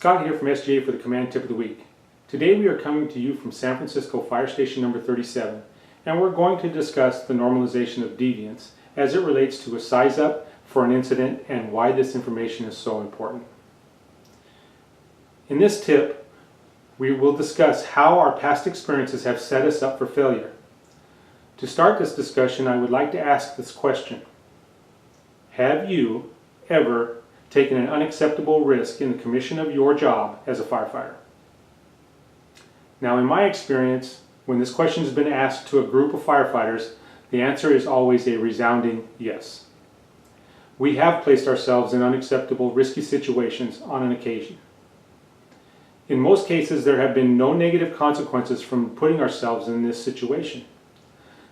Scott here from SGA for the Command Tip of the Week. Today we are coming to you from San Francisco Fire Station number 37, and we're going to discuss the normalization of deviance as it relates to a size up for an incident and why this information is so important. In this tip, we will discuss how our past experiences have set us up for failure. To start this discussion, I would like to ask this question. Have you ever taken an unacceptable risk in the commission of your job as a firefighter? Now, in my experience, when this question has been asked to a group of firefighters, the answer is always a resounding yes. We have placed ourselves in unacceptable, risky situations on an occasion. In most cases, there have been no negative consequences from putting ourselves in this situation.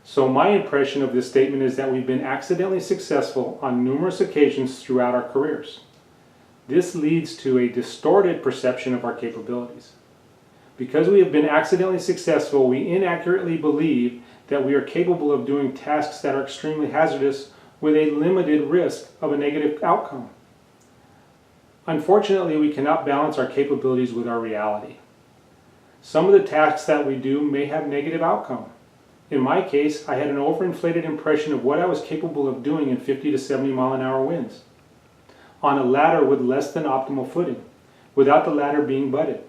So my impression of this statement is that we've been accidentally successful on numerous occasions throughout our careers. This leads to a distorted perception of our capabilities. Because we have been accidentally successful, we inaccurately believe that we are capable of doing tasks that are extremely hazardous with a limited risk of a negative outcome. Unfortunately, we cannot balance our capabilities with our reality. Some of the tasks that we do may have negative outcome. In my case, I had an overinflated impression of what I was capable of doing in 50 to 70 mile an hour winds, on a ladder with less than optimal footing, without the ladder being butted.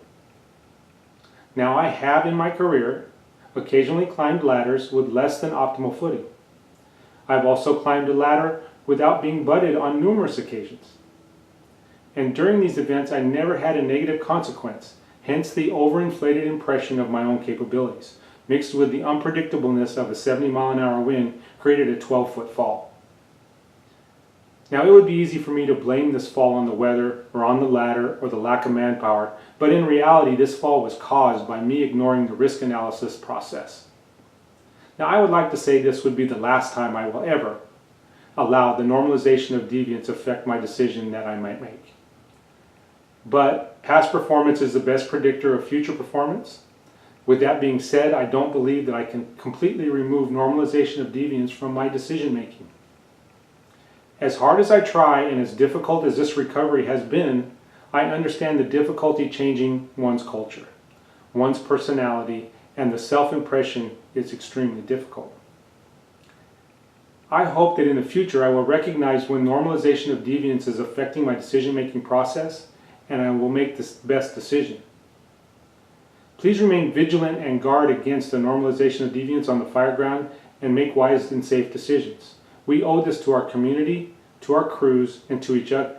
Now, I have in my career occasionally climbed ladders with less than optimal footing. I've also climbed a ladder without being butted on numerous occasions. And during these events, I never had a negative consequence, hence the overinflated impression of my own capabilities, mixed with the unpredictableness of a 70 mile an hour wind created a 12-foot fall. Now, it would be easy for me to blame this fall on the weather or on the ladder or the lack of manpower, but in reality, this fall was caused by me ignoring the risk analysis process. Now, I would like to say this would be the last time I will ever allow the normalization of deviance affect my decision that I might make. But past performance is the best predictor of future performance. With that being said, I don't believe that I can completely remove normalization of deviance from my decision making. As hard as I try and as difficult as this recovery has been, I understand the difficulty changing one's culture, one's personality, and the self-impression is extremely difficult. I hope that in the future I will recognize when normalization of deviance is affecting my decision-making process, and I will make the best decision. Please remain vigilant and guard against the normalization of deviance on the fireground and make wise and safe decisions. We owe this to our community, to our crews, and to each other.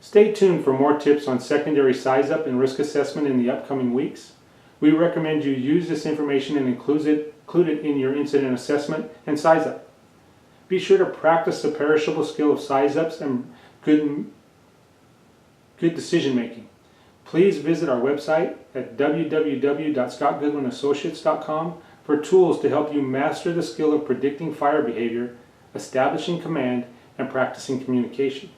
Stay tuned for more tips on secondary size up and risk assessment in the upcoming weeks. We recommend you use this information and include it in your incident assessment and size up. Be sure to practice the perishable skill of size ups and good decision making. Please visit our website at www.scottgoodwinassociates.com for tools to help you master the skill of predicting fire behavior, establishing command, and practicing communication.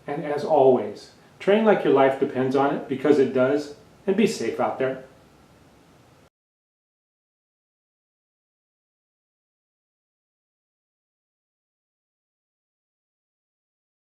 And as always, train like your life depends on it, because it does, and be safe out there.